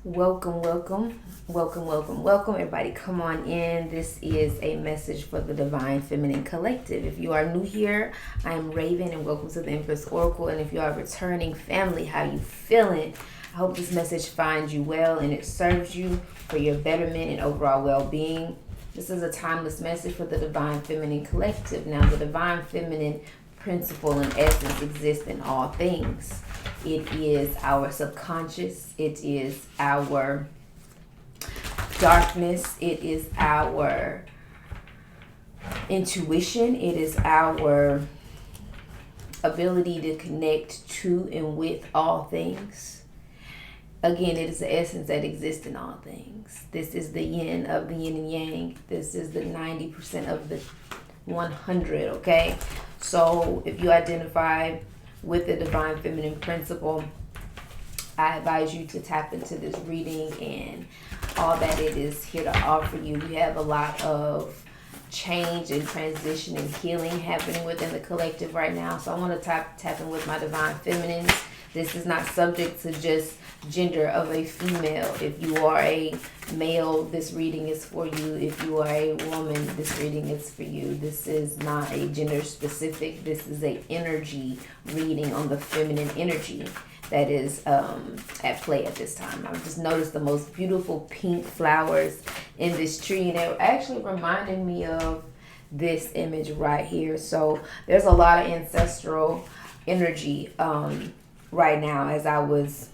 Welcome, everybody. Come on in. This is a message for the Divine Feminine Collective. If you are new here, I am Raven, and welcome to the Empress Oracle. And if you are a returning family, how you feeling? I hope this message finds you well and it serves you for your betterment and overall well-being. This is a timeless message for the Divine Feminine Collective. Now, the Divine Feminine principle and essence exists in all things. It is our subconscious. It is our darkness. It is our intuition. It is our ability to connect to and with all things. Again, it is the essence that exists in all things. This is the yin of the yin and yang. This is the 90% of the 100, okay? So if you identify with the Divine Feminine principle, I advise you to tap into this reading and all that it is here to offer you. We have a lot of change and transition and healing happening within the collective right now. So I want to tap in with my Divine Feminines. This is not subject to just gender of a female. If you are a male, this reading is for you. If you are a woman, this reading is for you. This is not a gender specific. This is a energy reading on the feminine energy that is at play at this time. I've just noticed the most beautiful pink flowers in this tree, and it actually reminded me of this image right here. So there's a lot of ancestral energy right now. As I was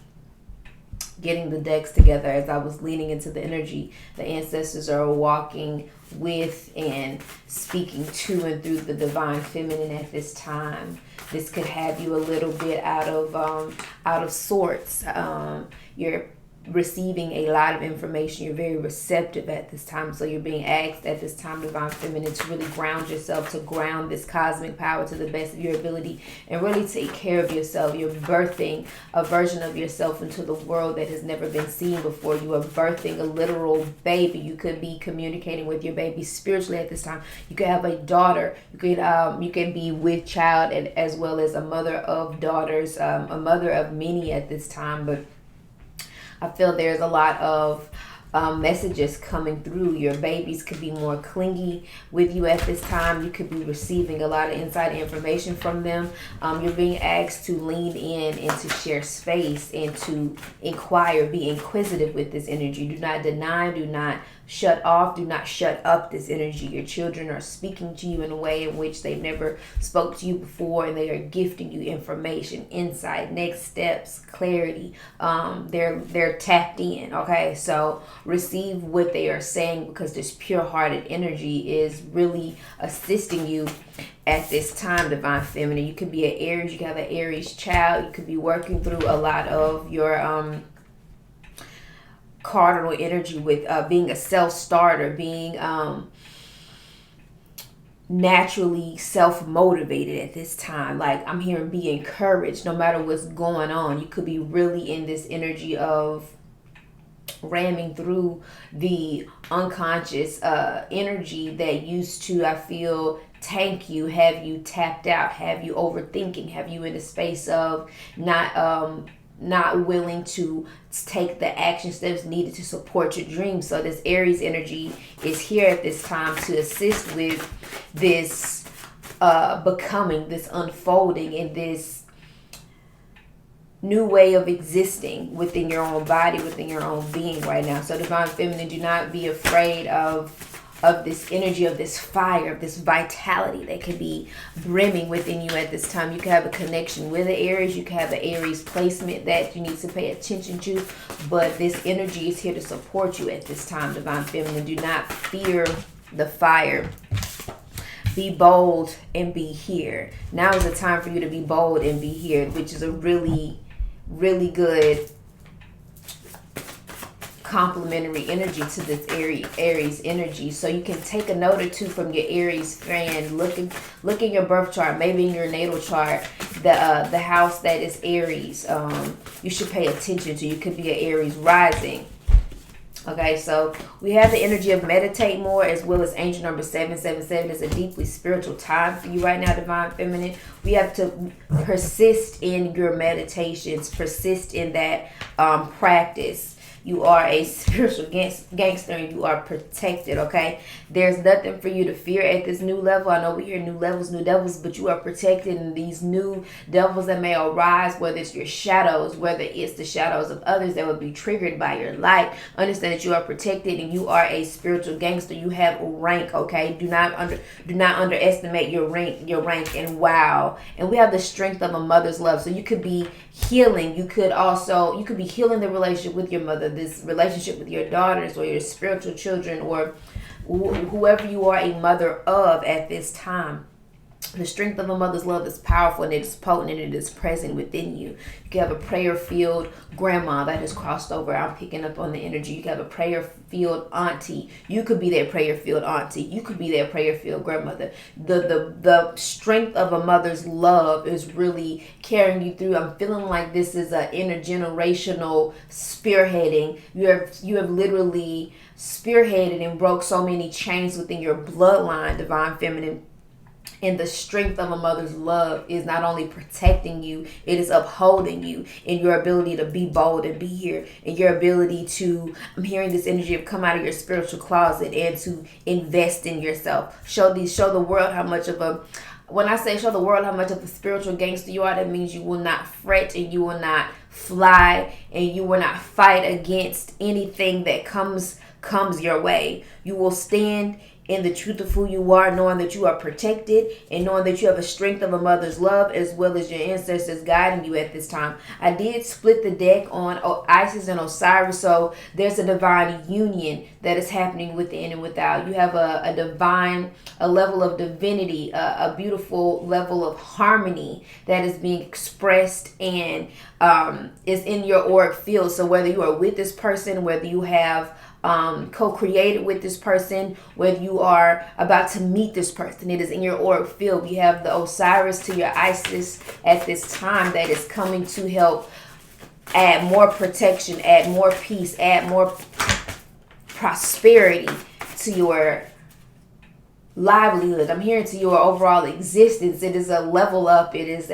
getting the decks together, as I was leaning into the energy, the ancestors are walking with and speaking to and through the Divine Feminine at this time. This could have you a little bit out of sorts. You're receiving a lot of information. You're very receptive at this time. So you're being asked at this time, Divine Feminine, to really ground yourself, to ground this cosmic power to the best of your ability and really take care of yourself. You're birthing a version of yourself into the world that has never been seen before. You are birthing a literal baby. You could be communicating with your baby spiritually at this time. You could have a daughter. You can be with child, and as well as a mother of daughters, a mother of many at this time. But I feel there's a lot of messages coming through. Your babies could be more clingy with you at this time. You could be receiving a lot of inside information from them. You're being asked to lean in and to share space and to inquire, be inquisitive with this energy. Do not deny, do not shut off, do not shut up this energy. Your children are speaking to you in a way in which they've never spoke to you before, and they are gifting you information, insight, next steps, clarity. They're tapped in, okay? So receive what they are saying, because this pure-hearted energy is really assisting you at this time, Divine Feminine. You could be an Aries, you could have an Aries child, you could be working through a lot of your cardinal energy with being a self-starter, being naturally self-motivated at this time. Like, I'm hearing be encouraged no matter what's going on. You could be really in this energy of ramming through the unconscious energy that used to, I feel, tank you, have you tapped out, have you overthinking, have you in a space of not willing to take the action steps needed to support your dreams. So this Aries energy is here at this time to assist with this becoming, this unfolding, and this new way of existing within your own body, within your own being right now. So Divine Feminine, do not be afraid of this energy, of this fire, of this vitality that could be brimming within you at this time. You can have a connection with the Aries. You can have an Aries placement that you need to pay attention to. But this energy is here to support you at this time, Divine Feminine. Do not fear the fire. Be bold and be here. Now is the time for you to be bold and be here, which is a really, really good complementary energy to this Aries energy. So you can take a note or two from your Aries friend. Look in your birth chart, maybe in your natal chart, the house that is Aries. You should pay attention to. You could be an Aries rising. Okay, so we have the energy of meditate more, as well as angel number 777. It's a deeply spiritual time for you right now, Divine Feminine. We have to persist in your meditations, persist in that practice. You are a spiritual gangster, and you are protected, okay? There's nothing for you to fear at this new level. I know we hear new levels, new devils, but you are protected in these new devils that may arise, whether it's your shadows, whether it's the shadows of others that would be triggered by your light. Understand that you are protected and you are a spiritual gangster. You have rank, okay? Do not underestimate your rank, and wow. And we have the strength of a mother's love. So you could be healing. You could be healing the relationship with your mother, this relationship with your daughters or your spiritual children, or whoever you are a mother of at this time. The strength of a mother's love is powerful, and it is potent, and it is present within you. You can have a prayer-filled grandma that has crossed over. I'm picking up on the energy. You can have a prayer-filled auntie. You could be that prayer-filled auntie. You could be that prayer-filled grandmother. The strength of a mother's love is really carrying you through. I'm feeling like this is an intergenerational spearheading. You have literally spearheaded and broke so many chains within your bloodline, Divine Feminine. And the strength of a mother's love is not only protecting you, it is upholding you in your ability to be bold and be here, and your ability to, I'm hearing this energy of come out of your spiritual closet and to invest in yourself. Show the world how much of a, when I say show the world how much of a spiritual gangster you are, that means you will not fret, and you will not fly, and you will not fight against anything that comes your way. You will stand in the truth of who you are, knowing that you are protected, and knowing that you have a strength of a mother's love, as well as your ancestors guiding you at this time. I did split the deck on Isis and Osiris, so there's a divine union that is happening within and without. You have a level of divinity, a beautiful level of harmony that is being expressed and is in your auric field. So whether you are with this person, whether you have co-created with this person, whether you are about to meet this person, it is in your auric field. You have the Osiris to your Isis at this time that is coming to help add more protection, add more peace, add more prosperity to your livelihood. I'm hearing to your overall existence. It is a level up. It is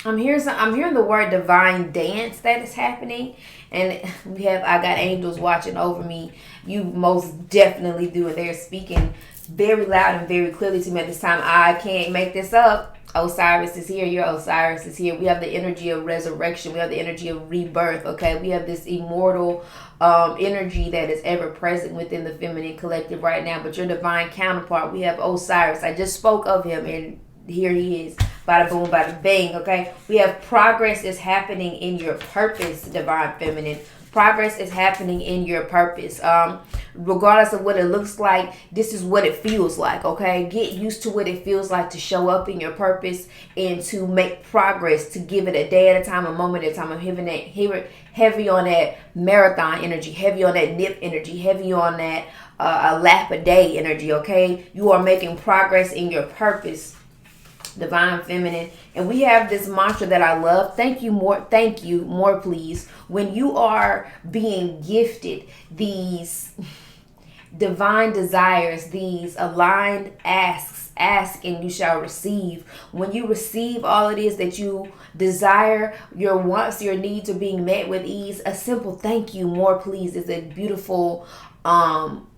I'm hearing the word divine dance that is happening, and I got angels watching over me. You most definitely do, and they're speaking very loud and very clearly to me at this time. I can't make this up. Osiris is here. Your Osiris is here. We have the energy of resurrection. We have the energy of rebirth. Okay, we have this immortal energy that is ever present within the feminine collective right now. But your divine counterpart, we have Osiris. I just spoke of him, and here he is. Bada boom, bada bang, okay? We have progress is happening in your purpose, Divine Feminine. Progress is happening in your purpose. Regardless of what it looks like, this is what it feels like, okay? Get used to what it feels like to show up in your purpose and to make progress, to give it a day at a time, a moment at a time. I'm heavy on that marathon energy, heavy on that nip energy, heavy on that a lap a day energy, okay? You are making progress in your purpose, Divine Feminine. And we have this mantra that I love. Thank you, more please. When you are being gifted these divine desires, these aligned asks, ask and you shall receive. When you receive all it is that you desire, your wants, your needs are being met with ease. A simple thank you, more please, is a beautiful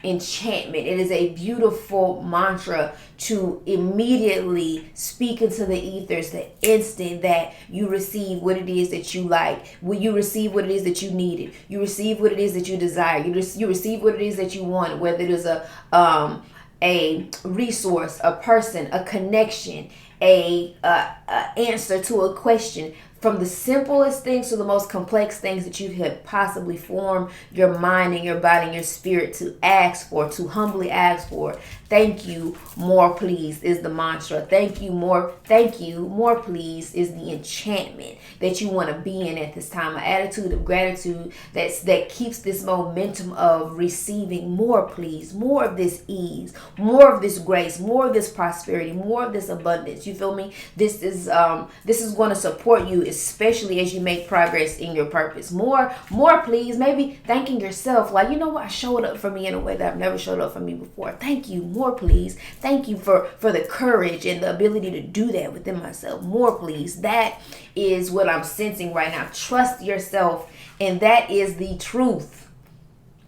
enchantment. It is a beautiful mantra to immediately speak into the ethers the instant that you receive what it is that you like. When you receive what it is that you needed, you receive what it is that you desire, you receive what it is that you want, whether it is a resource, a person, a connection, a answer to a question. From the simplest things to the most complex things that you could possibly form your mind and your body and your spirit to ask for, to humbly ask for. Thank you, more please is the mantra. Thank you, more please is the enchantment that you want to be in at this time. An attitude of gratitude that keeps this momentum of receiving more please, more of this ease, more of this grace, more of this prosperity, more of this abundance. You feel me? This is going to support you, especially as you make progress in your purpose. More, please. Maybe thanking yourself, like, you know what, I showed up for me in a way that I've never showed up for me before. Thank you. More, please. Thank you for the courage and the ability to do that within myself. More, please. That is what I'm sensing right now. Trust yourself, and that is the truth.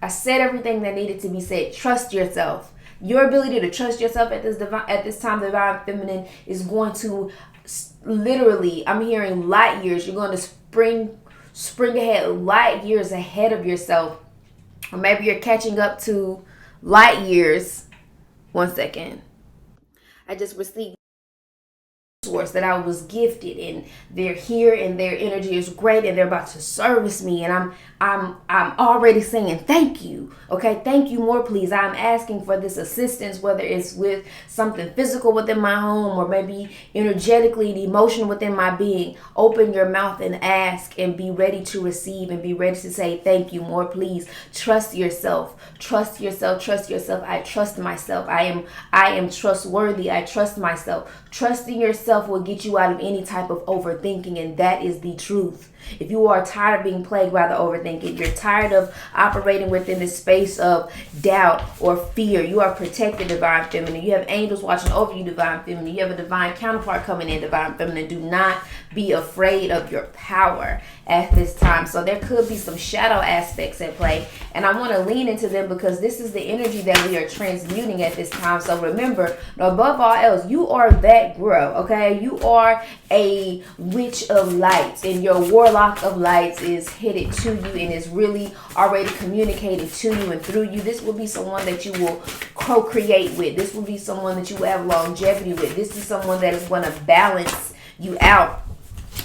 I said everything that needed to be said. Trust yourself. Your ability to trust yourself at this time, Divine Feminine, is going to literally, I'm hearing light years. You're going to spring ahead, light years ahead of yourself. Or maybe you're catching up to light years. One second. I just received source that I was gifted, and they're here and their energy is great and they're about to service me, and I'm already saying thank you. Okay, thank you, more please. I'm asking for this assistance, whether it's with something physical within my home or maybe energetically and emotional within my being. Open your mouth and ask, and be ready to receive, and be ready to say thank you, more please. Trust yourself. Trust yourself. Trust yourself. I trust myself. I am trustworthy. I trust myself. Trusting yourself will get you out of any type of overthinking, and that is the truth. If you are tired of being plagued by the overthinking, you're tired of operating within the space of doubt or fear, you are protected, Divine Feminine. You have angels watching over you, Divine Feminine. You have a divine counterpart coming in, Divine Feminine. Do not be afraid of your power at this time. So there could be some shadow aspects at play, and I want to lean into them because this is the energy that we are transmuting at this time. So remember, above all else, you are that girl, okay? You are a witch of light, and your warlock of lights is headed to you and is really already communicating to you and through you. This will be someone that you will co-create with. This will be someone that you will have longevity with. This is someone that is going to balance you out.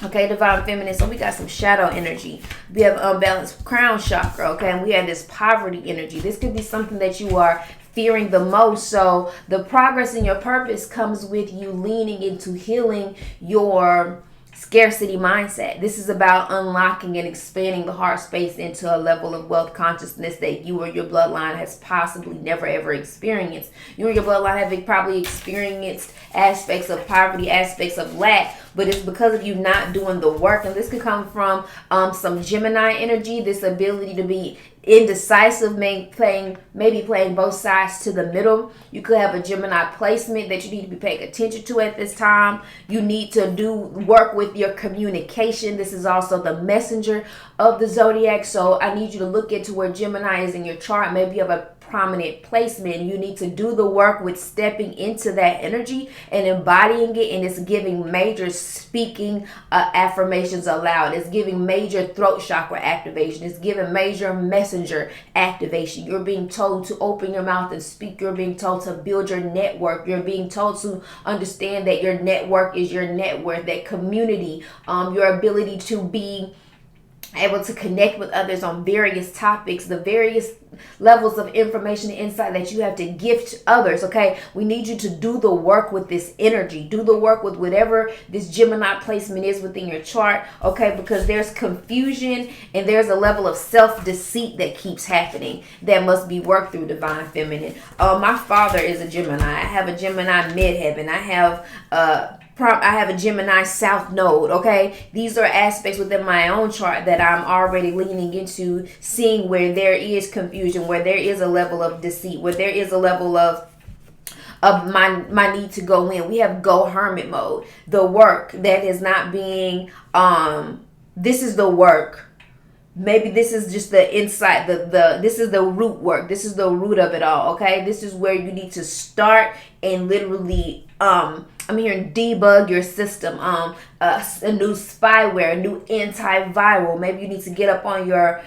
Okay, Divine Feminine. So we got some shadow energy. We have unbalanced crown chakra, okay? And we have this poverty energy. This could be something that you are fearing the most. So the progress in your purpose comes with you leaning into healing your scarcity mindset. This is about unlocking and expanding the heart space into a level of wealth consciousness that you or your bloodline has possibly never ever experienced. You and your bloodline have probably experienced aspects of poverty, aspects of lack, but it's because of you not doing the work. And this could come from some Gemini energy, this ability to be indecisive, maybe playing both sides to the middle. You could have a Gemini placement that you need to be paying attention to at this time. You need to do work with your communication. This is also the messenger of the zodiac, so I need you to look into where Gemini is in your chart. Maybe you have a prominent placement. You need to do the work with stepping into that energy and embodying it, and it's giving major speaking affirmations aloud. It's giving major throat chakra activation. It's giving major messenger activation. You're being told to open your mouth and speak. You're being told to build your network. You're being told to understand that your network is your net worth, that community, your ability to be able to connect with others on various topics, the various levels of information and insight that you have to gift others. Okay, we need you to do the work with this energy. Do the work with whatever this Gemini placement is within your chart. Okay, because there's confusion and there's a level of self-deceit that keeps happening that must be worked through, Divine Feminine. My father is a Gemini. I have a Gemini midheaven. I have a Gemini South Node, okay? These are aspects within my own chart that I'm already leaning into, seeing where there is confusion, where there is a level of deceit, where there is a level of my need to go in. We have go hermit mode. The work that is not being, this is the work. Maybe this is just the insight, this is the root work. This is the root of it all, okay? This is where you need to start and literally, I'm hearing debug your system, a new spyware, a new antiviral. Maybe you need to get up on your,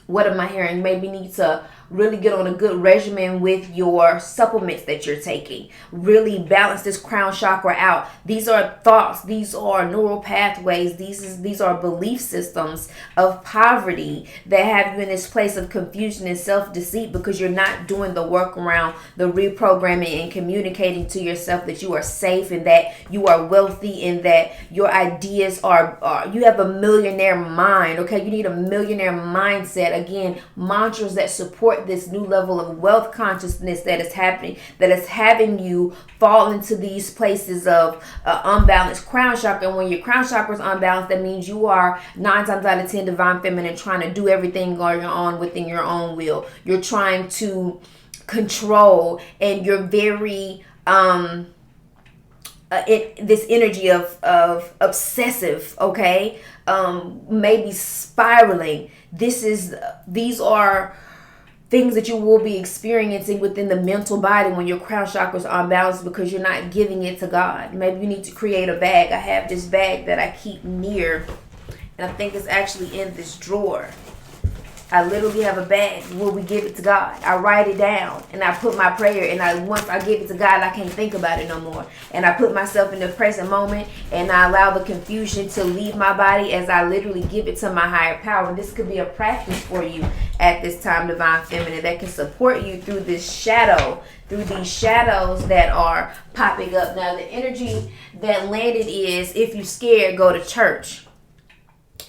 what am I hearing? Maybe you need to really get on a good regimen with your supplements that you're taking. Really balance this crown chakra out. These are thoughts. These are neural pathways. These are belief systems of poverty that have you in this place of confusion and self-deceit because you're not doing the work around the reprogramming and communicating to yourself that you are safe and that you are wealthy and that your ideas are you have a millionaire mind. Okay, you need a millionaire mindset. Again, mantras that support support this new level of wealth consciousness that is happening, that is having you fall into these places of unbalanced crown chakra. And when your crown chakra is unbalanced, that means you are 9 times out of 10 divine feminine, trying to do everything on your own within your own will. You're trying to control, and you're very this energy of obsessive, okay, maybe spiraling. These are things that you will be experiencing within the mental body when your crown chakra is unbalanced, because you're not giving it to God. Maybe you need to create a bag. I have this bag that I keep near, and I think it's actually in this drawer. I literally have a bag where we give it to God. I write it down, and I put my prayer, and once I give it to God, I can't think about it no more. And I put myself in the present moment, and I allow the confusion to leave my body as I literally give it to my higher power. This could be a practice for you at this time, divine feminine, that can support you through this shadow, through these shadows that are popping up. Now, the energy that landed is, if you're scared, go to church.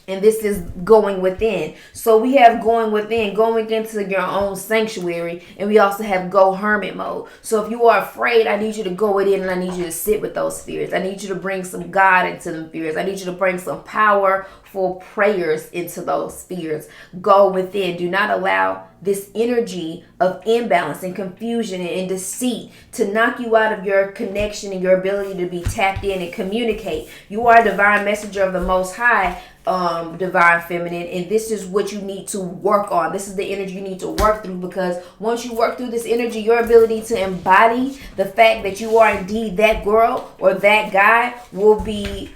And this is going within. So we have going within, going into your own sanctuary. And we also have go hermit mode. So if you are afraid, I need you to go within, and I need you to sit with those fears. I need you to bring some God into them fears. I need you to bring some powerful prayers into those fears. Go within. Do not allow this energy of imbalance and confusion and deceit to knock you out of your connection and your ability to be tapped in and communicate. You are a divine messenger of the Most High, divine feminine, and this is what you need to work on. This is the energy you need to work through, because once you work through this energy, your ability to embody the fact that you are indeed that girl or that guy will be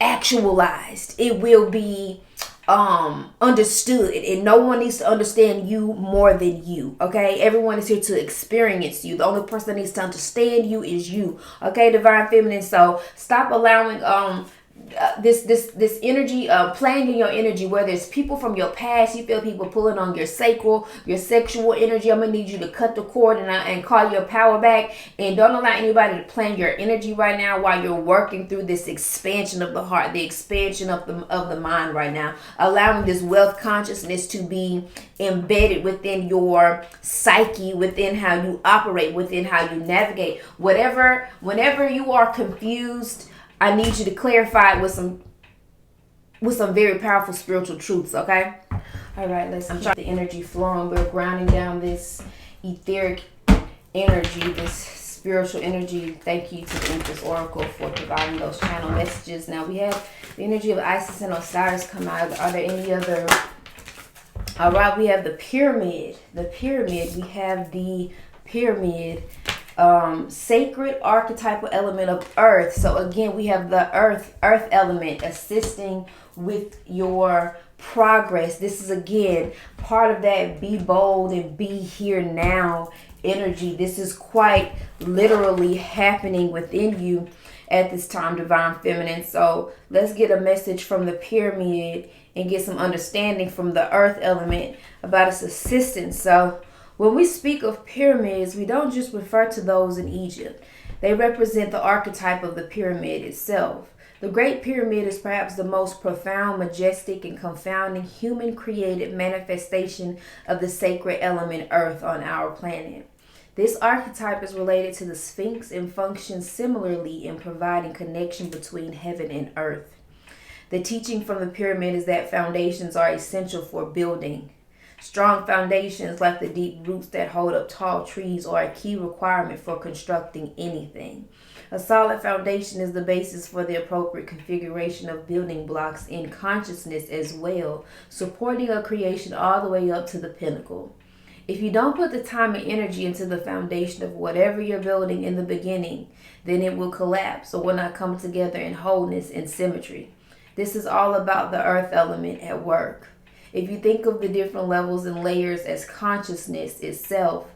actualized. It will be understood, and no one needs to understand you more than you. Okay, everyone is here to experience you. The only person that needs to understand you is you. Okay, divine feminine. So stop allowing this energy playing in your energy, whether it's people from your past. You feel people pulling on your sacral, your sexual energy. I'm gonna need you to cut the cord and call your power back, and don't allow anybody to play in your energy right now while you're working through this expansion of the heart, the expansion of the mind right now, allowing this wealth consciousness to be embedded within your psyche, within how you operate, within how you navigate. Whenever you are confused, I need you to clarify it with some very powerful spiritual truths, okay? All right, let's keep the energy flowing. We're grounding down this etheric energy, this spiritual energy. Thank you to the Empress Oracle for providing those channel messages. Now we have the energy of Isis and Osiris come out. Are there any other? All right, we have the pyramid. We have the pyramid. Sacred archetypal element of earth. So again, we have the earth element assisting with your progress. This is again part of that be bold and be here now energy. This is quite literally happening within you at this time, divine feminine. So let's get a message from the pyramid and get some understanding from the earth element about its assistance. So when we speak of pyramids, we don't just refer to those in Egypt. They represent the archetype of the pyramid itself. The Great Pyramid is perhaps the most profound, majestic, and confounding human-created manifestation of the sacred element earth on our planet. This archetype is related to the Sphinx and functions similarly in providing connection between heaven and earth. The teaching from the pyramid is that foundations are essential for building. Strong foundations, like the deep roots that hold up tall trees, are a key requirement for constructing anything. A solid foundation is the basis for the appropriate configuration of building blocks in consciousness as well, supporting a creation all the way up to the pinnacle. If you don't put the time and energy into the foundation of whatever you're building in the beginning, then it will collapse or will not come together in wholeness and symmetry. This is all about the earth element at work. If you think of the different levels and layers as consciousness itself,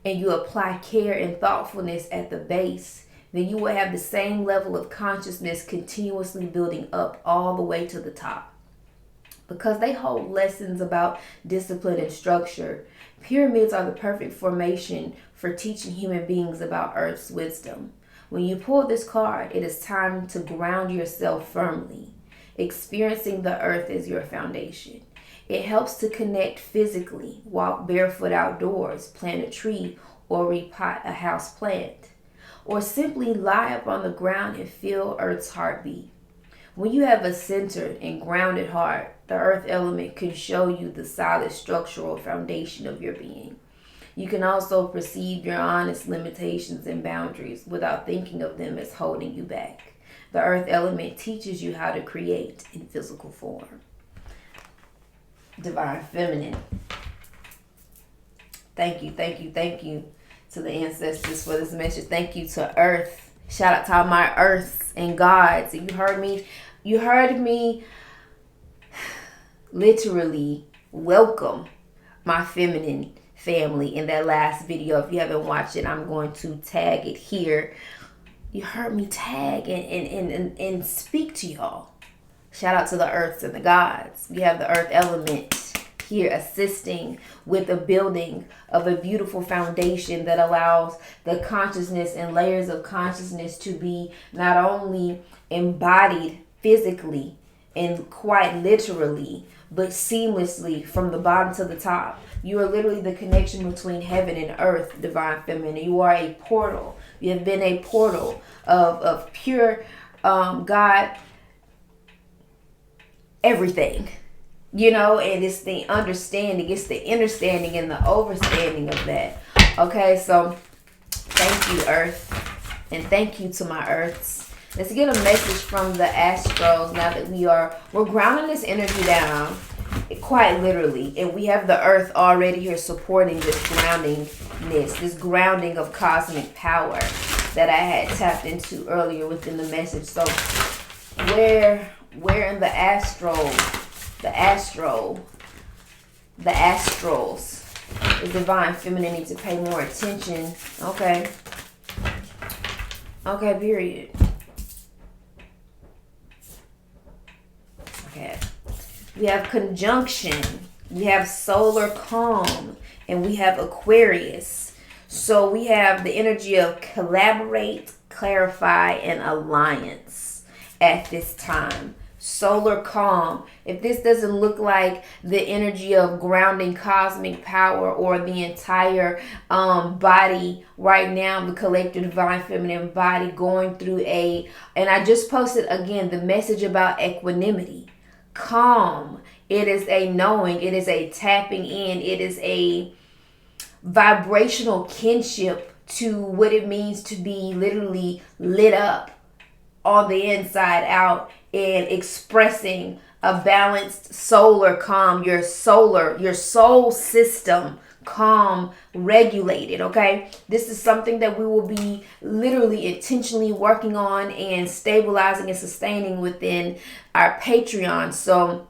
and you apply care and thoughtfulness at the base, then you will have the same level of consciousness continuously building up all the way to the top. Because they hold lessons about discipline and structure, pyramids are the perfect formation for teaching human beings about Earth's wisdom. When you pull this card, it is time to ground yourself firmly, experiencing the Earth as your foundation. It helps to connect physically, walk barefoot outdoors, plant a tree, or repot a house plant, or simply lie up on the ground and feel Earth's heartbeat. When you have a centered and grounded heart, the earth element can show you the solid structural foundation of your being. You can also perceive your honest limitations and boundaries without thinking of them as holding you back. The earth element teaches you how to create in physical form. Divine Feminine. Thank you to the ancestors for this message. Thank you to Earth. Shout out to all my Earths and gods. You heard me literally welcome my feminine family in that last video. If you haven't watched it, I'm going to tag it here. You heard me tag and speak to y'all. Shout out to the Earths and the gods. We have the earth element here assisting with the building of a beautiful foundation that allows the consciousness and layers of consciousness to be not only embodied physically and quite literally, but seamlessly from the bottom to the top. You are literally the connection between heaven and earth, Divine Feminine. You are a portal. You have been a portal of pure God everything. And it's the understanding, it's the understanding and the overstanding of that. Okay, so thank you, Earth, and thank you to my Earths. Let's get a message from the Astros now that we're grounding this energy down, quite literally, and we have the Earth already here supporting this groundingness, this grounding of cosmic power that I had tapped into earlier within the message. So where in the astrals, the Divine Feminine needs to pay more attention. Okay, period. Okay, we have conjunction, we have solar calm, and we have Aquarius. So we have the energy of collaborate, clarify, and alliance at this time. Solar calm. If this doesn't look like the energy of grounding cosmic power or the entire body right now, the collective Divine Feminine body going through and I just posted again the message about equanimity. Calm. It is a knowing. It is a tapping in. It is a vibrational kinship to what it means to be literally lit up on the inside out and expressing a balanced solar calm, your soul system calm, regulated. Okay, this is something that we will be literally intentionally working on and stabilizing and sustaining within our Patreon. So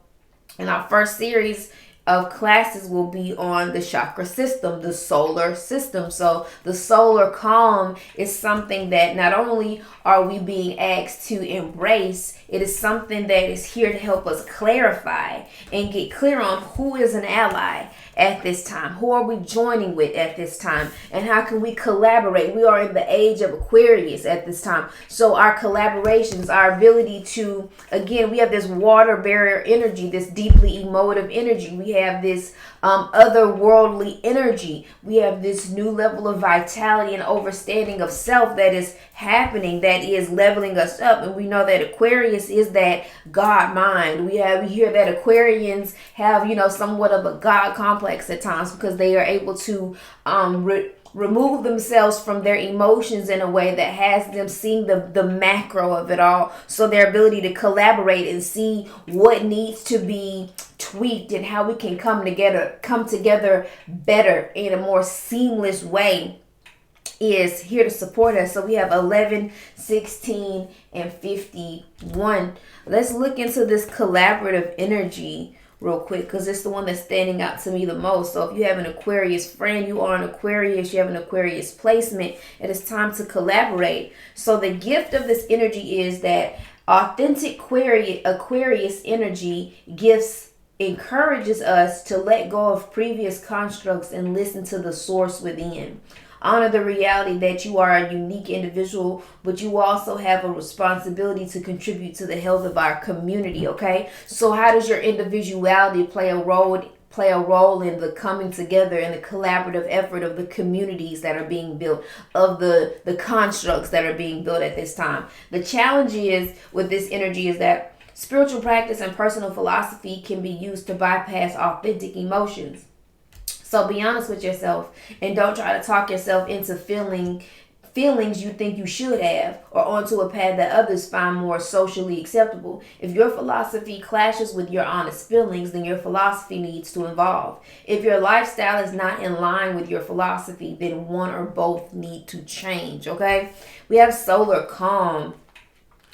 in our first series of classes will be on the chakra system, the solar system. So the solar calm is something that not only are we being asked to embrace, it is something that is here to help us clarify and get clear on who is an ally at this time, who are we joining with at this time, and how can we collaborate. We are in the age of Aquarius at this time, so our collaborations, our ability to, again, we have this water barrier energy, this deeply emotive energy, we have this otherworldly energy, we have this new level of vitality and understanding of self that is happening, that is leveling us up. And we know that Aquarius is that God mind. We hear that Aquarians have somewhat of a God complex at times because they are able to remove themselves from their emotions in a way that has them seeing the macro of it all. So their ability to collaborate and see what needs to be tweaked and how we can come together better in a more seamless way is here to support us. So we have 11, 16, and 51. Let's look into this collaborative energy real quick because it's the one that's standing out to me the most. So if you have an Aquarius friend, you are an Aquarius, you have an Aquarius placement, it is time to collaborate. So the gift of this energy is that authentic Aquarius energy encourages us to let go of previous constructs and listen to the source within. Honor the reality that you are a unique individual, but you also have a responsibility to contribute to the health of our community, okay? So how does your individuality play a role in the coming together and the collaborative effort of the communities that are being built, of the constructs that are being built at this time? The challenge is with this energy is that spiritual practice and personal philosophy can be used to bypass authentic emotions. So be honest with yourself and don't try to talk yourself into feelings you think you should have or onto a path that others find more socially acceptable. If your philosophy clashes with your honest feelings, then your philosophy needs to evolve. If your lifestyle is not in line with your philosophy, then one or both need to change, okay? We have solar calm.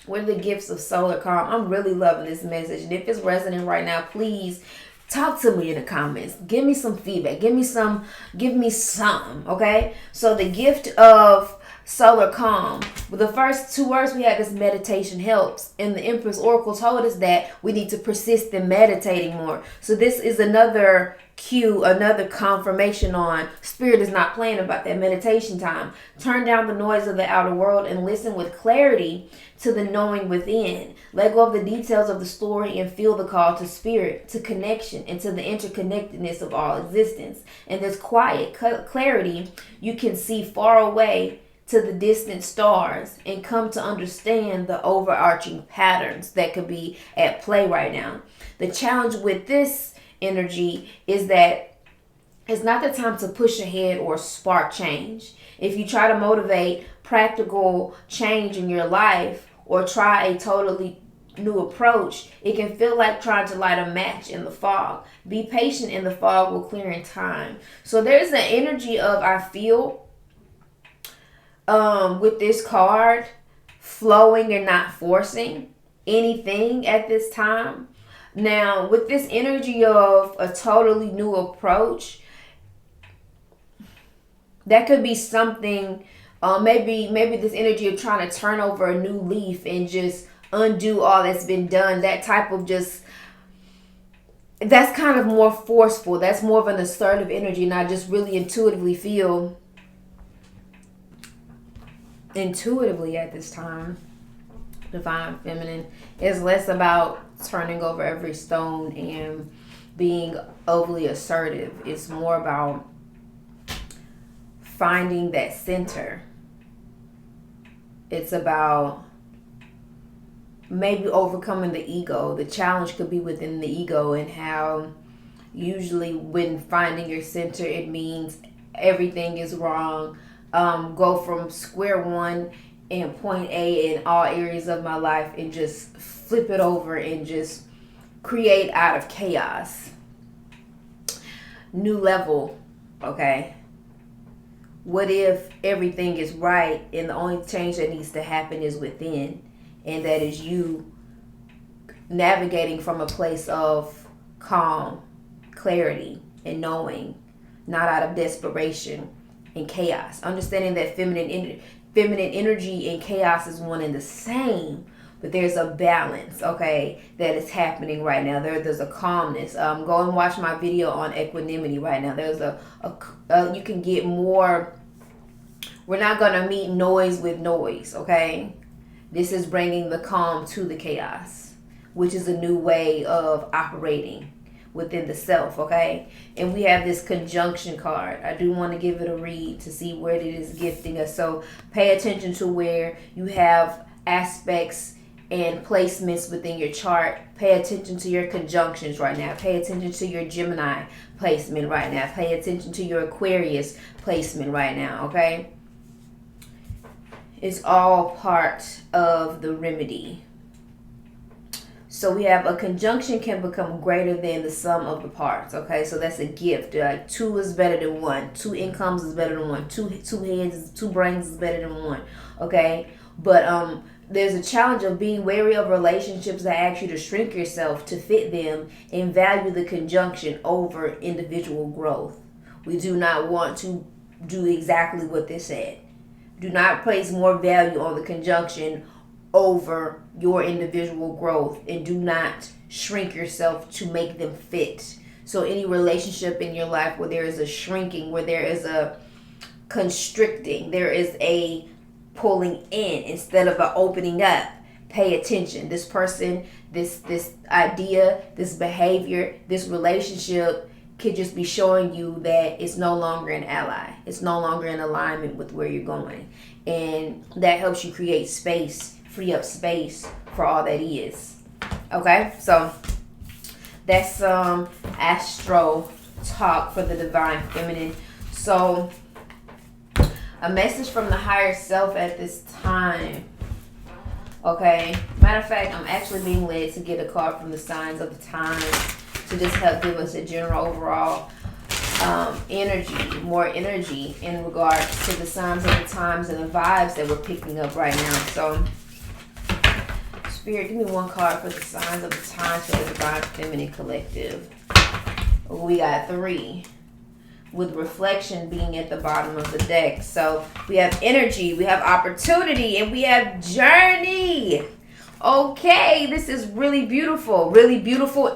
What are the gifts of solar calm? I'm really loving this message. And if it's resonant right now, please talk to me in the comments. Give me some feedback. Give me some, okay? So the gift of solar calm. With the first two words we had is meditation helps. And the Empress Oracle told us that we need to persist in meditating more. So this is another cue, another confirmation on Spirit is not playing about that meditation time. Turn down the noise of the outer world and listen with clarity to the knowing within. Let go of the details of the story and feel the call to spirit, to connection, and to the interconnectedness of all existence. And this quiet clarity, you can see far away to the distant stars and come to understand the overarching patterns that could be at play right now. The challenge with this energy is that it's not the time to push ahead or spark change. If you try to motivate practical change in your life or try a totally new approach, it can feel like trying to light a match in the fog. Be patient and the fog will clear in time. So there's the energy of, I feel, with this card, flowing and not forcing anything at this time. Now, with this energy of a totally new approach, that could be something, maybe this energy of trying to turn over a new leaf and just undo all that's been done. That type of that's kind of more forceful. That's more of an assertive energy, and I just really intuitively feel at this time, Divine Feminine is less about turning over every stone and being overly assertive. It's more about finding that center. It's about maybe overcoming the ego. The challenge could be within the ego, and how usually when finding your center, it means everything is wrong. Go from square one and point A in all areas of my life and just flip it over and just create out of chaos. New level, okay? What if everything is right and the only change that needs to happen is within, and that is you navigating from a place of calm, clarity, and knowing, not out of desperation and chaos. Understanding that feminine energy and chaos is one and the same, but there's a balance, okay, that is happening right now. There's a calmness. Go and watch my video on equanimity right now. There's you can get more. We're not going to meet noise with noise, okay? This is bringing the calm to the chaos, which is a new way of operating within the self, okay? And we have this conjunction card. I do want to give it a read to see where it is gifting us. So pay attention to where you have aspects and placements within your chart. Pay attention to your conjunctions right now. Pay attention to your Gemini placement right now. Pay attention to your Aquarius placement right now, okay? It's all part of the remedy. So we have a conjunction can become greater than the sum of the parts. Okay, so that's a gift. Like 2 is better than 1. 2 incomes is better than 1. Two heads, 2 brains is better than 1. Okay, but there's a challenge of being wary of relationships that ask you to shrink yourself to fit them and value the conjunction over individual growth. We do not want to do exactly what they said. Do not place more value on the conjunction over your individual growth, and do not shrink yourself to make them fit. So any relationship in your life where there is a shrinking, where there is a constricting. There is a pulling in instead of an opening up. Pay attention. This person, this idea, this behavior, this relationship could just be showing you that it's no longer an ally. It's no longer in alignment with where you're going. And that helps you create space, free up space for all that is. Okay? So that's some astro talk for the divine feminine. So a message from the higher self at this time. Okay, matter of fact, I'm actually being led to get a card from the signs of the times to just help give us a general overall energy, more energy in regards to the signs of the times and the vibes that we're picking up right now. So, Spirit, give me one card for the signs of the times for the divine feminine collective. We got 3. With reflection being at the bottom of the deck. So we have energy, we have opportunity, and we have journey. Okay, this is really beautiful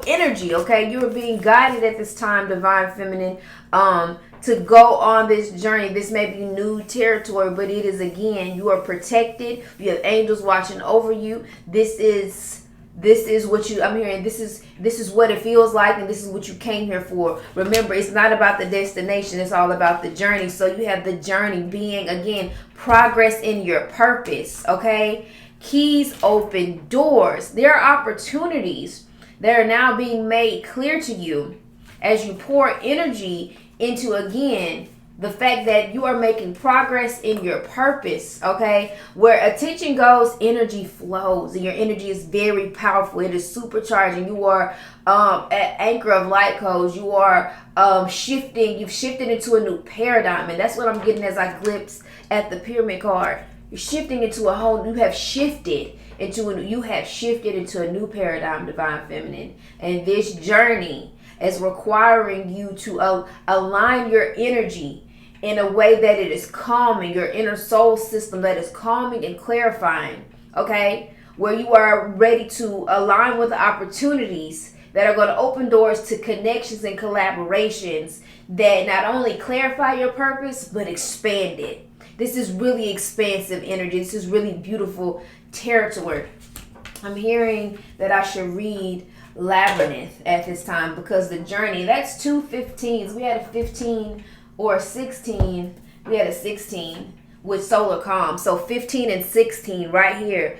energy. Okay, you are being guided at this time, divine feminine, to go on this journey. This may be new territory, but it is, again, you are protected. You have angels watching over you. This is what I'm hearing. This is what it feels like, and this is what you came here for. Remember, it's not about the destination. It's all about the journey. So you have the journey being, again, progress in your purpose, okay? Keys open doors. There are opportunities that are now being made clear to you as you pour energy into, again, the fact that you are making progress in your purpose, okay? Where attention goes, energy flows. And your energy is very powerful. It is supercharging. You are at anchor of light codes. You are shifting. You've shifted into a new paradigm. And that's what I'm getting as I glimpse at the pyramid card. You're shifting into a whole, you have shifted into a new paradigm, divine feminine. And this journey is requiring you to align your energy in a way that it is calming, your inner soul system that is calming and clarifying, okay? Where you are ready to align with the opportunities that are going to open doors to connections and collaborations that not only clarify your purpose, but expand it. This is really expansive energy. This is really beautiful territory. I'm hearing that I should read Labyrinth at this time because the journey, that's 2 15s. We had a 15 or 16. We had a 16 with solar calm. So 15 and 16 right here.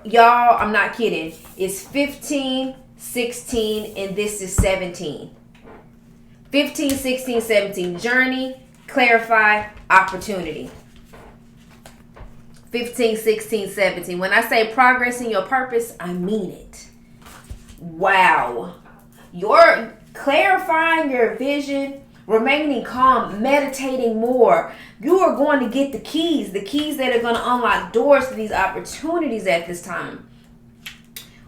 Y'all, I'm not kidding. It's 15, 16, and this is 17. 15, 16, 17. Journey, clarify, opportunity. 15, 16, 17. When I say progress in your purpose, I mean it. Wow. You're clarifying your vision, remaining calm, meditating more. You are going to get the keys that are going to unlock doors to these opportunities at this time.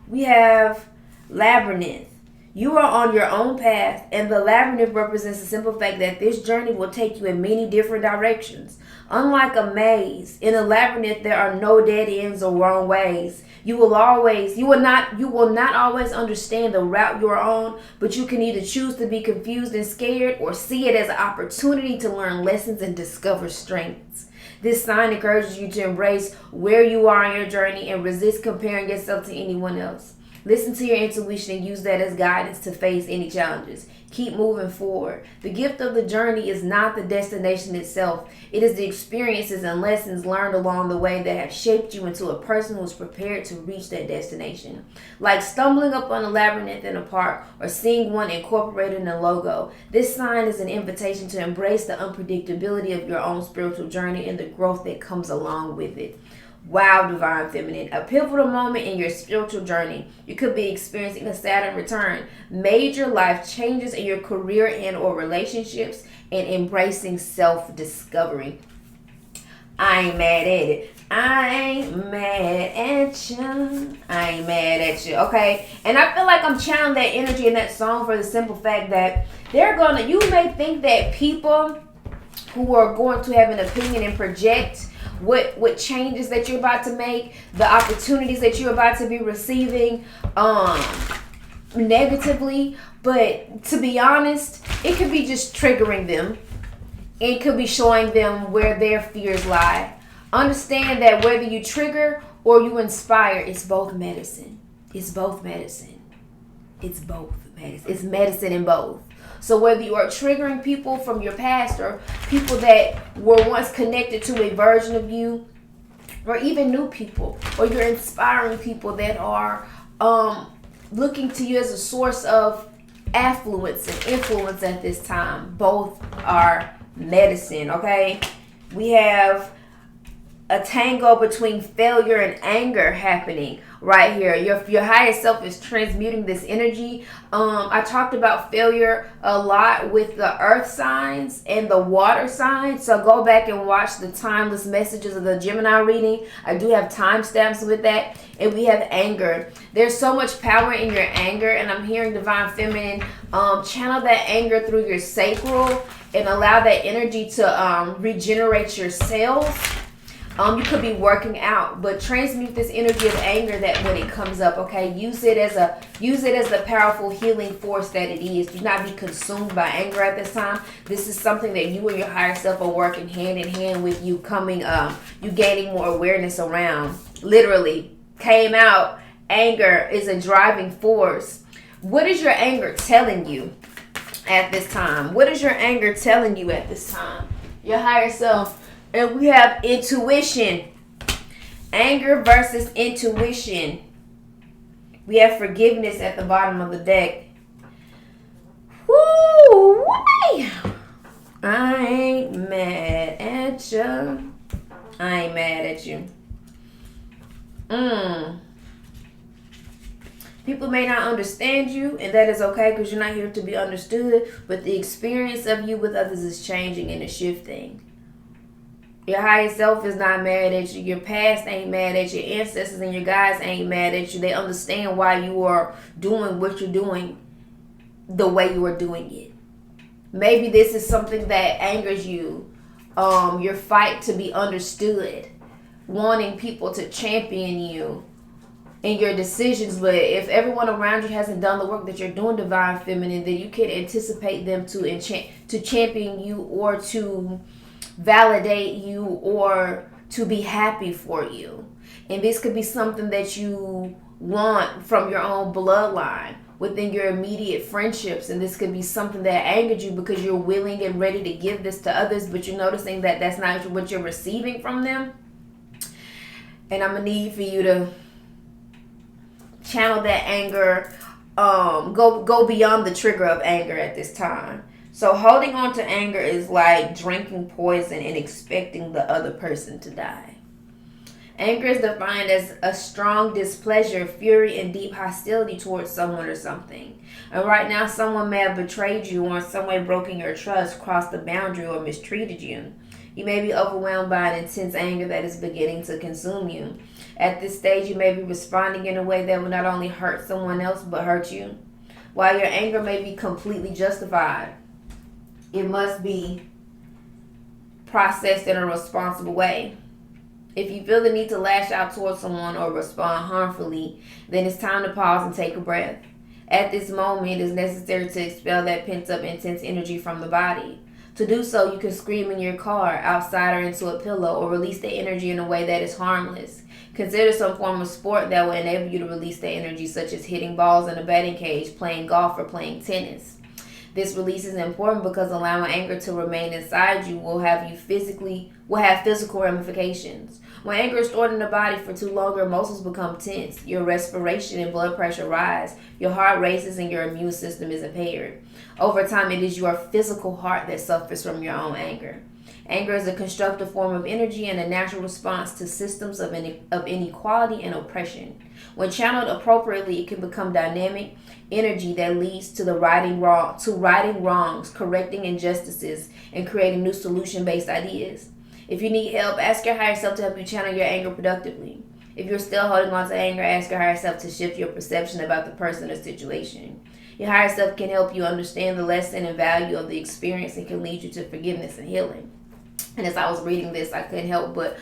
We have Labyrinth. You are on your own path, and the labyrinth represents the simple fact that this journey will take you in many different directions. Unlike a maze, in a labyrinth there are no dead ends or wrong ways. You will not always understand the route you're on, but you can either choose to be confused and scared or see it as an opportunity to learn lessons and discover strengths. This sign encourages you to embrace where you are on your journey and resist comparing yourself to anyone else. Listen to your intuition and use that as guidance to face any challenges. Keep moving forward. The gift of the journey is not the destination itself. It is the experiences and lessons learned along the way that have shaped you into a person who is prepared to reach that destination. Like stumbling upon a labyrinth in a park or seeing one incorporated in a logo, this sign is an invitation to embrace the unpredictability of your own spiritual journey and the growth that comes along with it. Wow, divine feminine, a pivotal moment in your spiritual journey. You could be experiencing a Saturn return, major life changes in your career and or relationships, and embracing self-discovery. I ain't mad at it. I ain't mad at you. I ain't mad at you, okay? And I feel like I'm channeling that energy in that song for the simple fact that you may think that people who are going to have an opinion and project what changes that you're about to make, the opportunities that you're about to be receiving negatively, but to be honest, it could be just triggering them. It could be showing them where their fears lie. Understand that whether you trigger or you inspire, it's both medicine. It's both medicine. It's both medicine. It's medicine in both. So whether you are triggering people from your past or people that were once connected to a version of you, or even new people, or you're inspiring people that are looking to you as a source of affluence and influence at this time, both are medicine, okay? We have a tango between failure and anger happening right here. Your higher self is transmuting this energy. I talked about failure a lot with the earth signs and the water signs. So go back and watch the timeless messages of the Gemini reading. I do have timestamps with that. And we have anger. There's so much power in your anger, and I'm hearing Divine Feminine channel that anger through your sacral and allow that energy to regenerate your cells. You could be working out, but transmute this energy of anger that when it comes up, okay, use it as the powerful healing force that it is. Do not be consumed by anger at this time. This is something that you and your higher self are working hand in hand with you you gaining more awareness around. Literally came out, anger is a driving force. What is your anger telling you at this time? What is your anger telling you at this time? Your higher self. And we have intuition. Anger versus intuition. We have forgiveness at the bottom of the deck. Woo! I ain't mad at you. I ain't mad at you. People may not understand you, and that is okay because you're not here to be understood. But the experience of you with others is changing and it's shifting. Your higher self is not mad at you. Your past ain't mad at you. Your ancestors and your guides ain't mad at you. They understand why you are doing what you're doing the way you are doing it. Maybe this is something that angers you. Your fight to be understood. Wanting people to champion you in your decisions. But if everyone around you hasn't done the work that you're doing, Divine Feminine, then you can anticipate them to champion you or to validate you or to be happy for you. And this could be something that you want from your own bloodline within your immediate friendships, and this could be something that angered you because you're willing and ready to give this to others, but you're noticing that that's not what you're receiving from them. And I'm gonna need for you to channel that anger, go beyond the trigger of anger at this time. So holding on to anger is like drinking poison and expecting the other person to die. Anger is defined as a strong displeasure, fury, and deep hostility towards someone or something. And right now, someone may have betrayed you or in some way broken your trust, crossed the boundary, or mistreated you. You may be overwhelmed by an intense anger that is beginning to consume you. At this stage, you may be responding in a way that will not only hurt someone else, but hurt you. While your anger may be completely justified, it must be processed in a responsible way. If you feel the need to lash out towards someone or respond harmfully, then it's time to pause and take a breath. At this moment, it is necessary to expel that pent-up intense energy from the body. To do so, you can scream in your car, outside, or into a pillow, or release the energy in a way that is harmless. Consider some form of sport that will enable you to release the energy, such as hitting balls in a batting cage, playing golf, or playing tennis. This release is important because allowing anger to remain inside you will have physical ramifications. When anger is stored in the body for too long, your muscles become tense, your respiration and blood pressure rise, your heart races, and your immune system is impaired. Over time, it is your physical heart that suffers from your own anger. Anger is a constructive form of energy and a natural response to systems of inequality and oppression. When channeled appropriately, it can become dynamic energy that leads to righting wrongs, correcting injustices, and creating new solution-based ideas. If you need help, ask your higher self to help you channel your anger productively. If you're still holding on to anger, ask your higher self to shift your perception about the person or situation. Your higher self can help you understand the lesson and value of the experience and can lead you to forgiveness and healing. And as I was reading this, I couldn't help but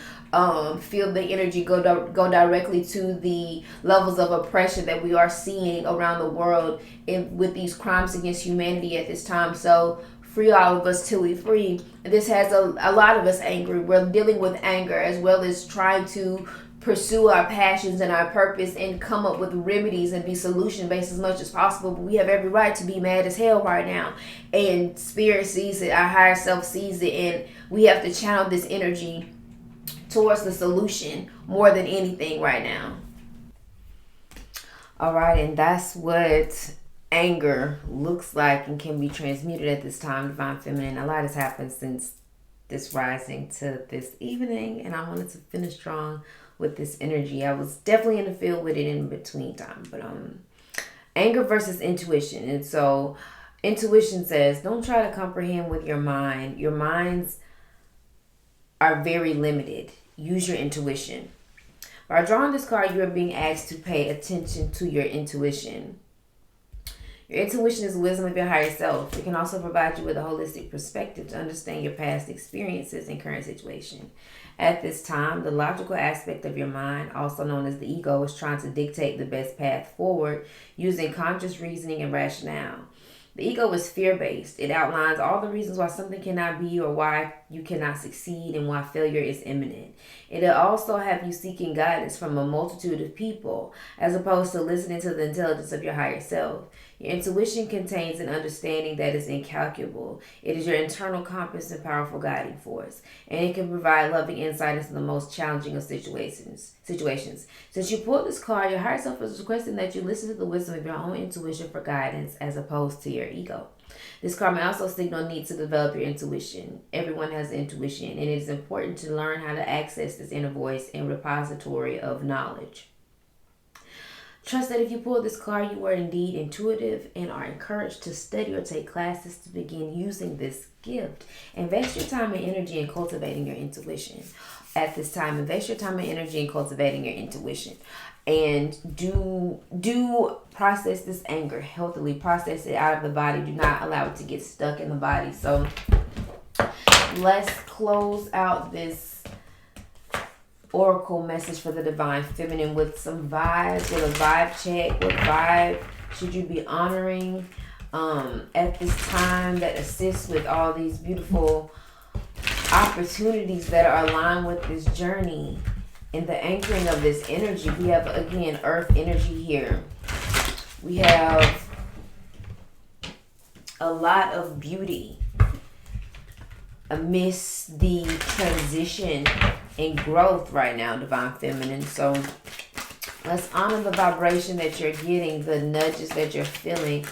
feel the energy go directly to the levels of oppression that we are seeing around the world with these crimes against humanity at this time. So free all of us till we free. This has a lot of us angry. We're dealing with anger as well as trying to pursue our passions and our purpose and come up with remedies and be solution based as much as possible. But we have every right to be mad as hell right now. And spirit sees it, our higher self sees it, and we have to channel this energy towards the solution more than anything right now. All right, and that's what anger looks like and can be transmuted at this time, Divine Feminine. A lot has happened since this rising to this evening, and I wanted to finish strong with this energy. I was definitely in the field with it in between time, but anger versus intuition. And so intuition says, don't try to comprehend with your mind. Your minds are very limited. Use your intuition. By drawing this card, you are being asked to pay attention to your intuition. Your intuition is the wisdom of your higher self. It can also provide you with a holistic perspective to understand your past experiences and current situation. At this time, the logical aspect of your mind, also known as the ego, is trying to dictate the best path forward using conscious reasoning and rationale. The ego is fear-based. It outlines all the reasons why something cannot be or why you cannot succeed and why failure is imminent. It'll also have you seeking guidance from a multitude of people as opposed to listening to the intelligence of your higher self. Your intuition contains an understanding that is incalculable. It is your internal compass and powerful guiding force, and it can provide loving insight into the most challenging of situations. Since you pulled this card, your higher self is requesting that you listen to the wisdom of your own intuition for guidance as opposed to your ego. This card may also signal need to develop your intuition. Everyone has intuition, and it is important to learn how to access this inner voice and repository of knowledge. Trust that if you pull this card, you are indeed intuitive and are encouraged to study or take classes to begin using this gift. Invest your time and energy in cultivating your intuition. At this time, invest your time and energy in cultivating your intuition. And do process this anger healthily. Process it out of the body. Do not allow it to get stuck in the body. So let's close out this oracle message for the Divine Feminine with some vibes, with a vibe check. What vibe should you be honoring at this time that assists with all these beautiful opportunities that are aligned with this journey and the anchoring of this energy? We have, again, earth energy here. We have a lot of beauty amidst the transition and growth right now, Divine Feminine. So let's honor the vibration that you're getting, the nudges that you're feeling.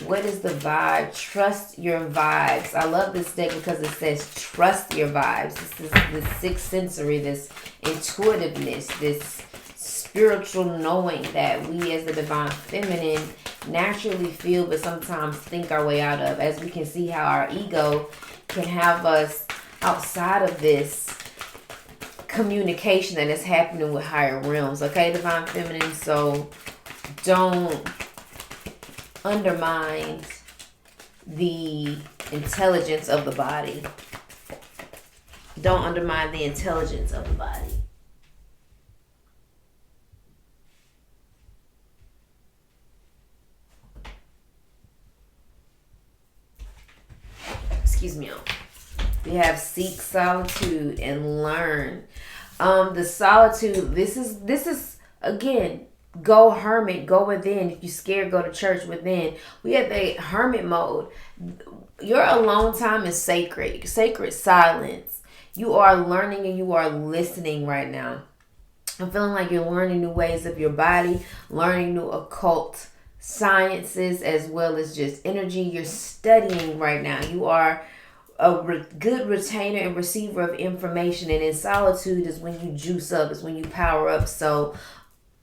What is the vibe? Trust your vibes. I love this deck because it says trust your vibes. This is the sixth sensory, this intuitiveness, this spiritual knowing that we as the Divine Feminine naturally feel but sometimes think our way out of. As we can see how our ego can have us outside of this communication that is happening with higher realms. Okay, Divine Feminine? So don't undermine the intelligence of the body. Don't undermine the intelligence of the body. Excuse me. We have seek solitude and learn. The solitude, this is again, go hermit, go within. If you're scared, go to church within. We have a hermit mode. Your alone time is sacred. Sacred silence. You are learning and you are listening right now. I'm feeling like you're learning new ways of your body, learning new occult sciences as well as just energy. You're studying right now. You are a good retainer and receiver of information, and in solitude is when you juice up, is when you power up. So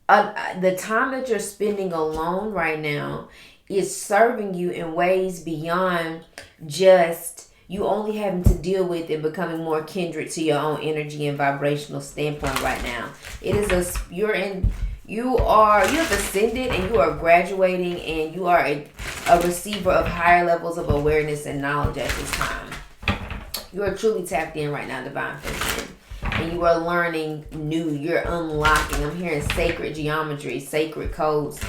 the time that you're spending alone right now is serving you in ways beyond just you only having to deal with and becoming more kindred to your own energy and vibrational standpoint right now. It is you have ascended and you are graduating, and you are a receiver of higher levels of awareness and knowledge at this time. You are truly tapped in right now, Divine Feminine. And you are learning new. You're unlocking. I'm hearing sacred geometry, sacred codes.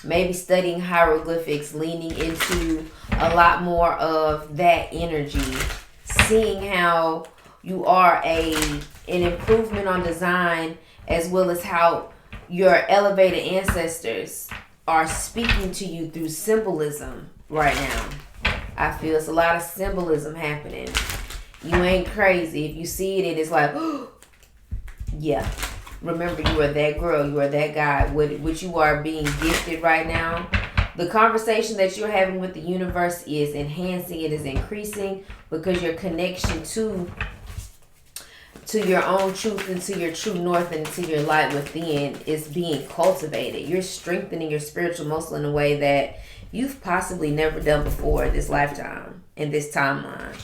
maybe studying hieroglyphics, leaning into a lot more of that energy, seeing how you are an improvement on design, as well as how your elevated ancestors are speaking to you through symbolism right now. I feel it's a lot of symbolism happening. You ain't crazy. If you see it, it's like, yeah. Remember, you are that girl. You are that guy. What you are being gifted right now. The conversation that you're having with the universe is enhancing. It is increasing because your connection to your own truth and to your true north and to your light within is being cultivated. You're strengthening your spiritual muscle in a way that you've possibly never done before in this lifetime, in this timeline.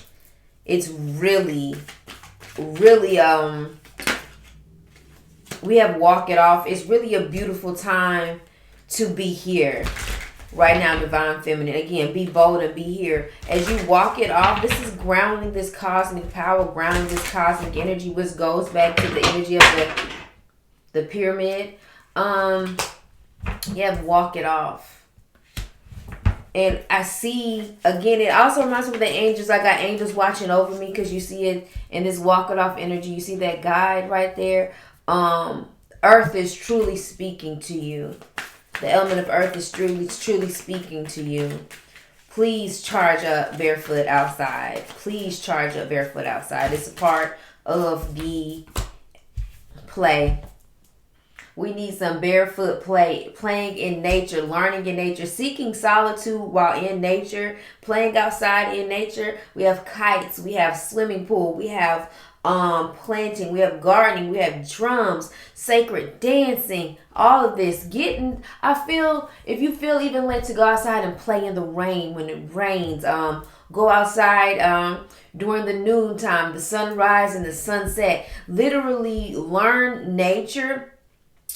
It's really, really, we have walk it off. It's really a beautiful time to be here right now, Divine Feminine. Again, be bold and be here. As you walk it off, this is grounding this cosmic power, grounding this cosmic energy, which goes back to the energy of the pyramid. Yeah, walk it off. And I see, again, it also reminds me of the angels. I got angels watching over me, because you see it in this walk it off energy. You see that guide right there. Earth is truly speaking to you. The element of earth is truly speaking to you. Please charge up barefoot outside. Please charge up barefoot outside. It's a part of the play. We need some barefoot play, playing in nature, learning in nature, seeking solitude while in nature, playing outside in nature. We have kites, we have swimming pool, we have planting, we have gardening, we have drums, sacred dancing, all of this. I feel, if you feel even led to go outside and play in the rain when it rains, go outside during the noontime, the sunrise and the sunset. Literally learn nature.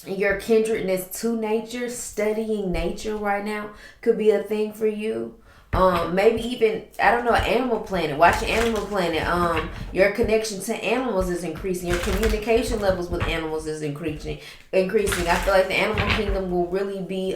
Your kindredness to nature, studying nature right now could be a thing for you. Maybe even, I don't know, Animal Planet. Watch Animal Planet. Your connection to animals is increasing. Your communication levels with animals is increasing. I feel like the animal kingdom will really be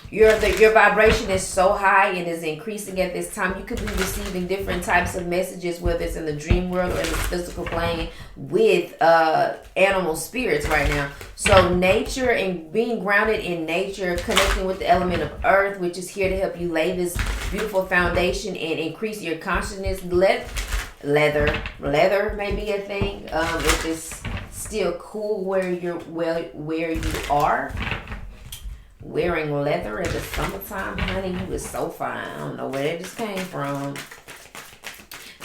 your vibration is so high and is increasing at this time. You could be receiving different types of messages, whether it's in the dream world or in the physical plane, with animal spirits right now. So nature and being grounded in nature, connecting with the element of earth, which is here to help you lay this beautiful foundation and increase your consciousness. Leather may be a thing. If it's still cool where you are. Wearing leather in the summertime, honey, you is so fine. I don't know where that just came from.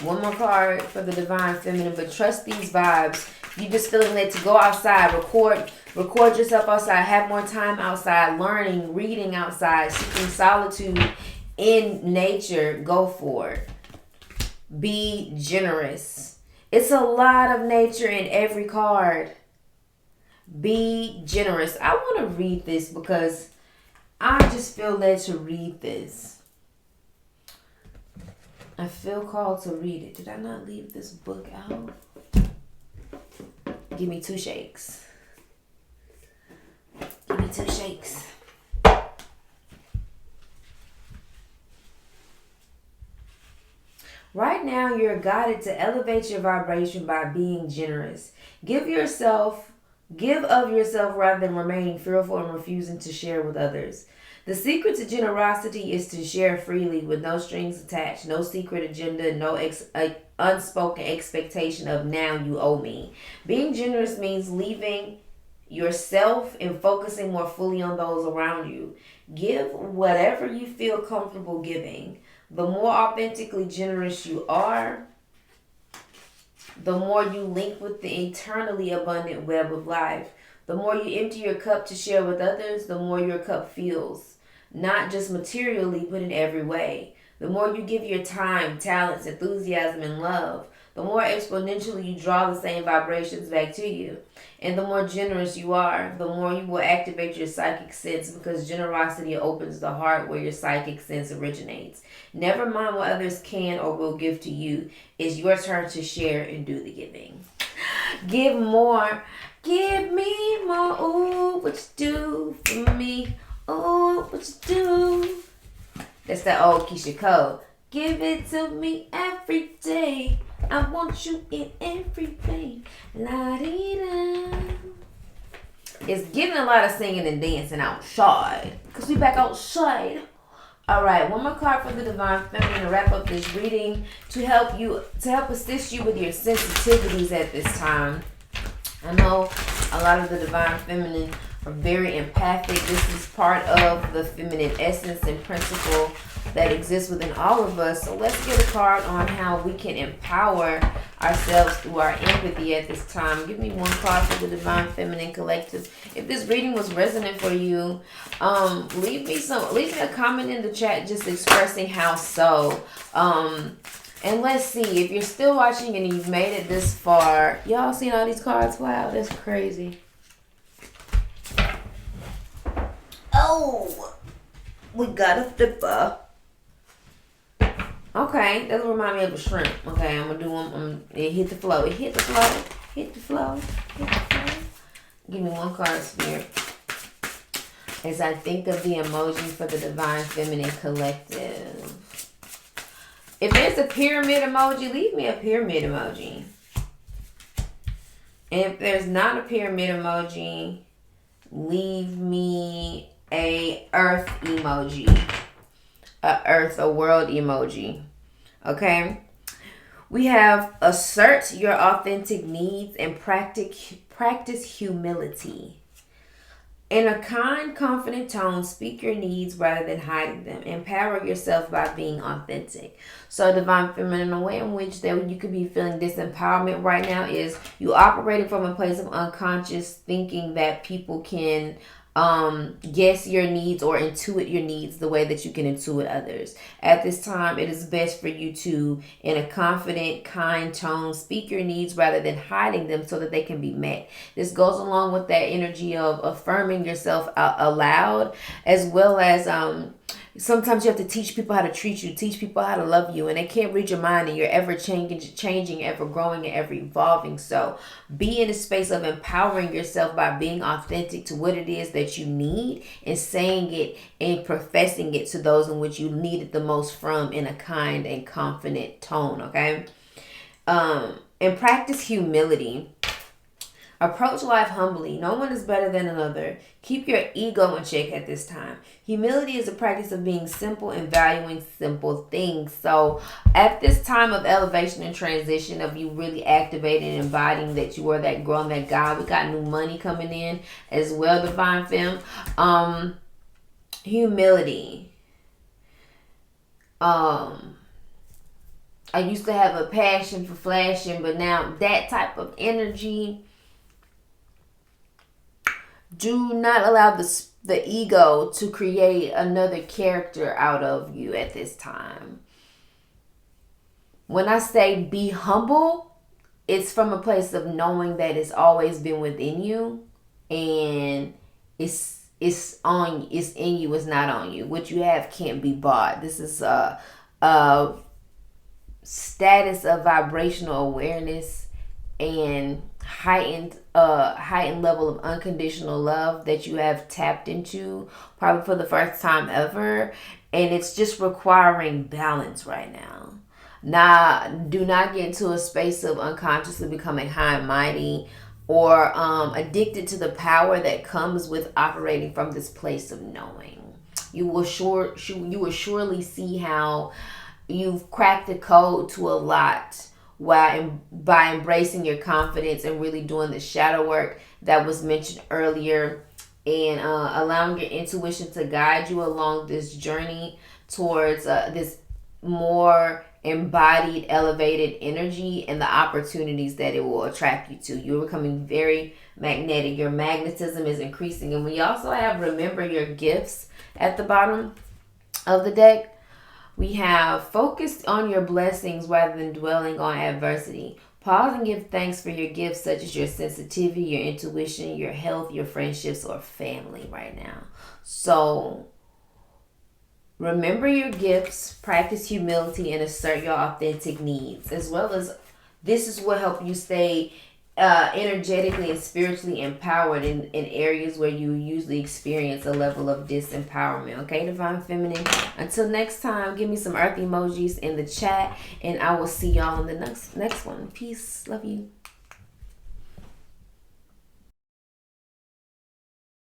One more card for the Divine Feminine, but trust these vibes. You just feeling led to go outside, record yourself outside, have more time outside, learning, reading outside, seeking solitude in nature. Go for it. Be generous. It's a lot of nature in every card. Be generous. I want to read this because I just feel led to read this. I feel called to read it. Did I not leave this book out? Give me 2 shakes. Give me 2 shakes. Right now, you're guided to elevate your vibration by being generous. Give of yourself rather than remaining fearful and refusing to share with others. The secret to generosity is to share freely with no strings attached, no secret agenda, no unspoken expectation of now you owe me. Being generous means leaving yourself and focusing more fully on those around you. Give whatever you feel comfortable giving. The more authentically generous you are, the more you link with the eternally abundant web of life. The more you empty your cup to share with others, the more your cup fills. Not just materially, but in every way. The more you give your time, talents, enthusiasm, and love, the more exponentially you draw the same vibrations back to you. And the more generous you are, the more you will activate your psychic sense, because generosity opens the heart where your psychic sense originates. Never mind what others can or will give to you. It's your turn to share and do the giving. Give more. Give me more. Ooh, what you do for me. Ooh. what you do. That's that old Keisha Cole. Give it to me every day. I want you in everything. La-dee-da. It's getting a lot of singing and dancing outside. Because we back outside. Alright, one more card for the Divine Feminine to wrap up this reading to help assist you with your sensitivities at this time. I know a lot of the Divine Feminine are very empathic. This is part of the feminine essence and principle that exists within all of us. So let's get a card on how we can empower ourselves through our empathy at this time. Give me one card for the Divine Feminine Collective. If this reading was resonant for you, leave me a comment in the chat just expressing how so. And let's see, if you're still watching and you've made it this far, y'all seen all these cards? Wow, that's crazy. Oh, we got a flipper. Okay, that remind me of a shrimp. Okay, I'm gonna do them. It hit the flow. It hit the flow. Hit the flow. Hit the flow. Give me one card, Spirit. As I think of the emoji for the Divine Feminine Collective. If there's a pyramid emoji, leave me a pyramid emoji. And if there's not a pyramid emoji, leave me a earth emoji. A world emoji. Okay? We have assert your authentic needs and practice humility. In a kind, confident tone, speak your needs rather than hiding them. Empower yourself by being authentic. So, Divine Feminine, a way in which that you could be feeling disempowerment right now is you operating from a place of unconscious thinking that people can guess your needs or intuit your needs the way that you can intuit others. At this time, it is best for you to, in a confident, kind tone, speak your needs rather than hiding them so that they can be met. This goes along with that energy of affirming yourself out aloud, as well as sometimes you have to teach people how to treat you, teach people how to love you, and they can't read your mind, and you're ever changing, ever growing, and ever evolving. So be in a space of empowering yourself by being authentic to what it is that you need and saying it and professing it to those in which you need it the most from in a kind and confident tone, okay? And practice humility. Approach life humbly. No one is better than another. Keep your ego in check at this time. Humility is a practice of being simple and valuing simple things. So at this time of elevation and transition, of you really activating and embodying that you are that girl and that guy, we got new money coming in as well, Divine Femme. Humility. I used to have a passion for flashing, but now that type of energy, do not allow the ego to create another character out of you at this time. When I say be humble, it's from a place of knowing that it's always been within you, and it's in you, it's not on you. What you have can't be bought. This is a status of vibrational awareness and heightened level of unconditional love that you have tapped into probably for the first time ever, and it's just requiring balance right now. Do not get into a space of unconsciously becoming high and mighty or addicted to the power that comes with operating from this place of knowing. You will surely see how you've cracked the code to a lot by embracing your confidence and really doing the shadow work that was mentioned earlier, and allowing your intuition to guide you along this journey towards this more embodied, elevated energy and the opportunities that it will attract you to. You're becoming very magnetic. Your magnetism is increasing. And we also have remember your gifts at the bottom of the deck. We have focused on your blessings rather than dwelling on adversity. Pause and give thanks for your gifts, such as your sensitivity, your intuition, your health, your friendships, or family right now. So remember your gifts, practice humility, and assert your authentic needs, as well as this is what helps you stay energetically and spiritually empowered in areas where you usually experience a level of disempowerment. Okay, Divine Feminine. Until next time, give me some earth emojis in the chat, and I will see y'all in the next one. Peace. Love you.